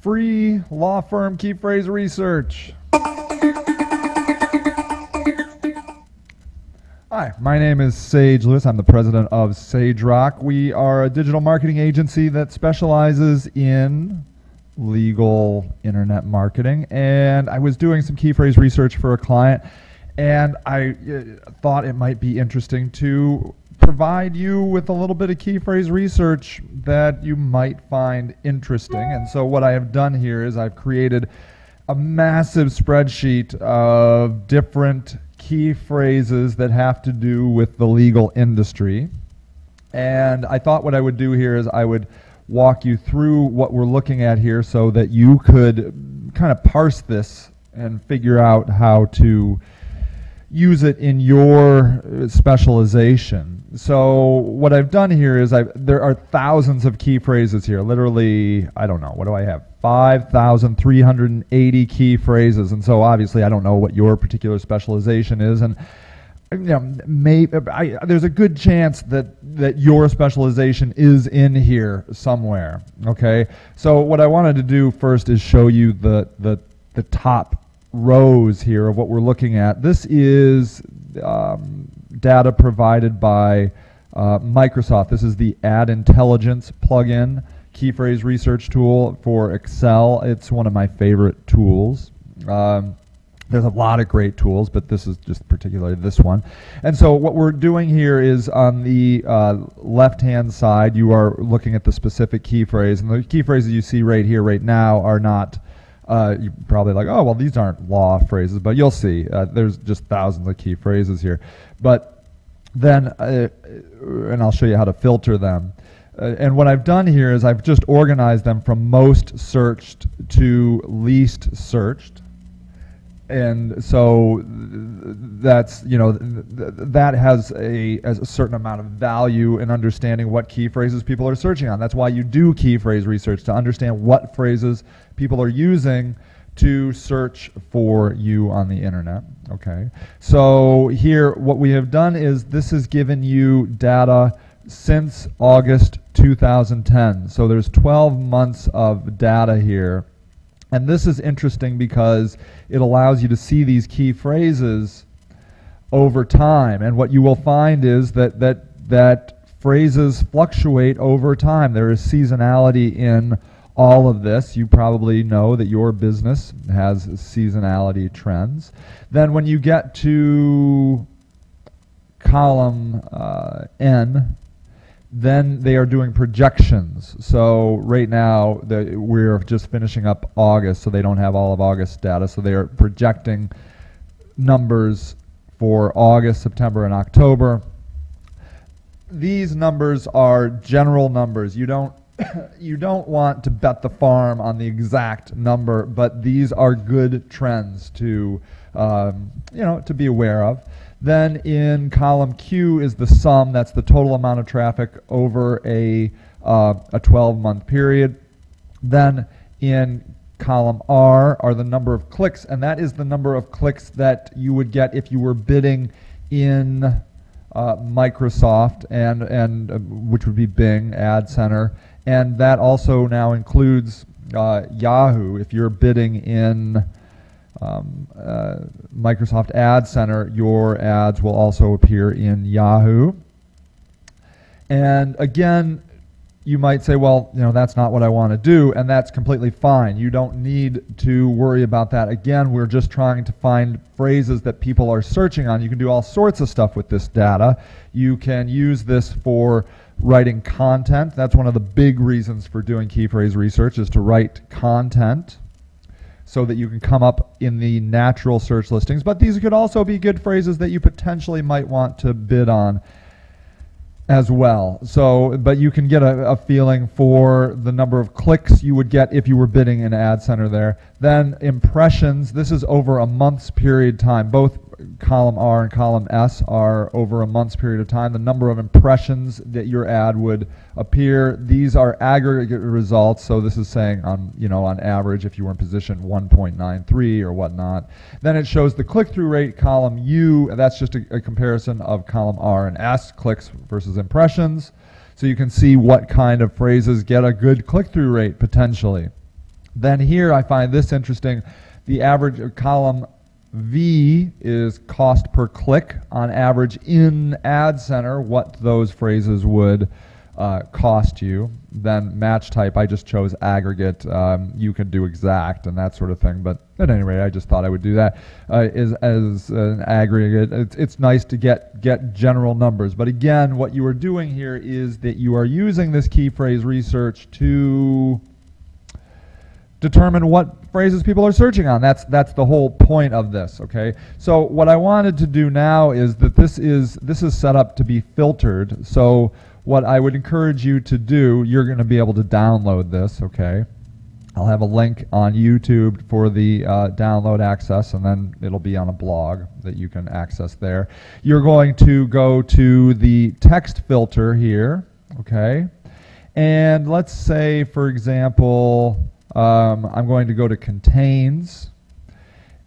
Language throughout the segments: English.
Free law firm key phrase research. Hi, my name is Sage Lewis. I'm the president of SageRock. We are a digital marketing agency that specializes in legal internet marketing. And I was doing some key phrase research for a client, and I thought it might be interesting to provide you with a little bit of key phrase research that you might find interesting. And so what I have done here is I've created a massive spreadsheet of different key phrases that have to do with the legal industry. And I thought what I would do here is I would walk you through what we're looking at here so that you could kind of parse this and figure out how to use it in your specialization. So what I've done here is there are thousands of key phrases here. Literally, I don't know, what do I have? 5,380 key phrases. And so obviously I don't know what your particular specialization is. And there's a good chance that your specialization is in here somewhere. Okay. So what I wanted to do first is show you the top rows here of what we're looking at. This is data provided by Microsoft. This is the Ad Intelligence plugin key phrase research tool for Excel. It's one of my favorite tools. There's a lot of great tools, but this is just particularly this one. And so what we're doing here is on the left-hand side, you are looking at the specific key phrase. And the key phrases you see right here, right now, are not, you're probably like, oh, well, these aren't law phrases, but you'll see. There's just thousands of key phrases here. But then, and I'll show you how to filter them. And what I've done here is I've just organized them from most searched to least searched. And so that's, that has a certain amount of value in understanding what key phrases people are searching on. That's why you do key phrase research, to understand what phrases people are using to search for you on the internet. Okay. So here what we have done is this has given you data since August 2010. So there's 12 months of data here. And this is interesting because it allows you to see these key phrases over time. And what you will find is that phrases fluctuate over time. There is seasonality in all of this. You probably know that your business has seasonality trends. Then when you get to column N, then they are doing projections. So right now we're just finishing up August, so they don't have all of August data. So they are projecting numbers for August, September, and October. These numbers are general numbers. You don't want to bet the farm on the exact number, but these are good trends to to be aware of. Then in column Q is the sum. That's the total amount of traffic over a 12-month period. Then in column R are the number of clicks, and that is the number of clicks that you would get if you were bidding in Microsoft, and which would be Bing Ad Center. And that also now includes Yahoo. If you're bidding in Microsoft Ad Center, your ads will also appear in Yahoo. And again, you might say, well, that's not what I want to do, and that's completely fine. You don't need to worry about that. Again, we're just trying to find phrases that people are searching on. You can do all sorts of stuff with this data. You can use this for writing content. That's one of the big reasons for doing key phrase research, is to write content so that you can come up in the natural search listings. But these could also be good phrases that you potentially might want to bid on as well. So, but you can get a feeling for the number of clicks you would get if you were bidding in Ad Center there. Then impressions, this is over a month's period time. Both column R and column S are over a month's period of time. The number of impressions that your ad would appear. These are aggregate results, so this is saying on average if you were in position 1.93 or whatnot. Then it shows the click-through rate, column U. That's just a comparison of column R and S, clicks versus impressions. So you can see what kind of phrases get a good click-through rate potentially. Then here I find this interesting. The average column V is cost per click on average in Ad Center, what those phrases would cost you. Then match type, I just chose aggregate. You can do exact and that sort of thing, but at any rate, I just thought I would do that. As an aggregate, it's nice to get general numbers. But again, what you are doing here is that you are using this key phrase research to determine what phrases people are searching on. That's the whole point of this, okay? So what I wanted to do now is that this is set up to be filtered. So what I would encourage you to do, you're going to be able to download this, okay? I'll have a link on YouTube for the download access, and then it'll be on a blog that you can access there. You're going to go to the text filter here, okay? And let's say, for example, I'm going to go to contains,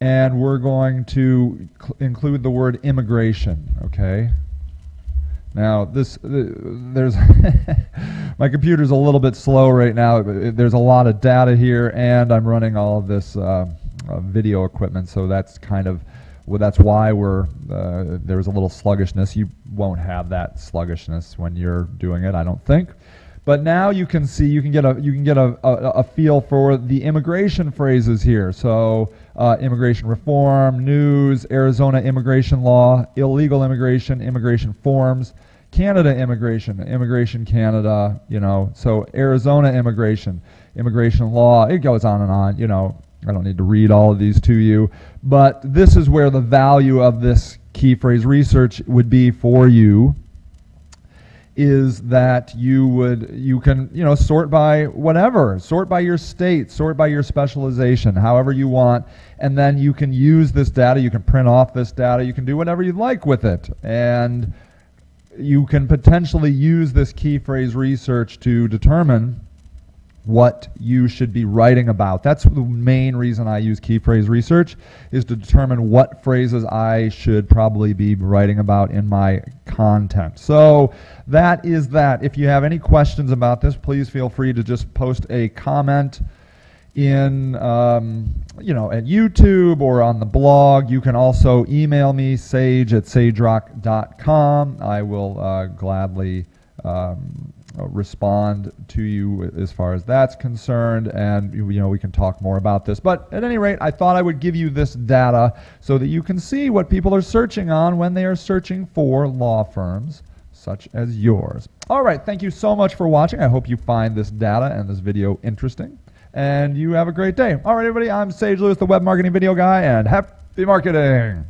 and we're going to include the word immigration, okay? Now, there's my computer's a little bit slow right now. There's a lot of data here, and I'm running all of this video equipment, so that's kind of, well, that's why there's a little sluggishness. You won't have that sluggishness when you're doing it, I don't think. But now you can see, you can get a feel for the immigration phrases here. So immigration reform, news, Arizona immigration law, illegal immigration, immigration forms, Canada immigration, immigration Canada, you know. So Arizona immigration, immigration law, it goes on and on, you know. I don't need to read all of these to you, but this is where the value of this key phrase research would be for you, is that you can, you know, sort by whatever, sort by your state, sort by your specialization, however you want, and then you can use this data, you can print off this data, you can do whatever you'd like with it, and you can potentially use this key phrase research to determine what you should be writing about. That's the main reason I use key phrase research, is to determine what phrases I should probably be writing about in my content. So that is that. If you have any questions about this, please feel free to just post a comment in you know, at YouTube or on the blog. You can also email me, sage@sagerock.com. I will gladly respond to you as far as that's concerned, and you know, we can talk more about this. But at any rate, I thought I would give you this data so that you can see what people are searching on when they are searching for law firms such as yours. All right, thank you so much for watching. I hope you find this data and this video interesting, and you have a great day. All right, everybody, I'm Sage Lewis, the Web Marketing Video Guy, and happy marketing!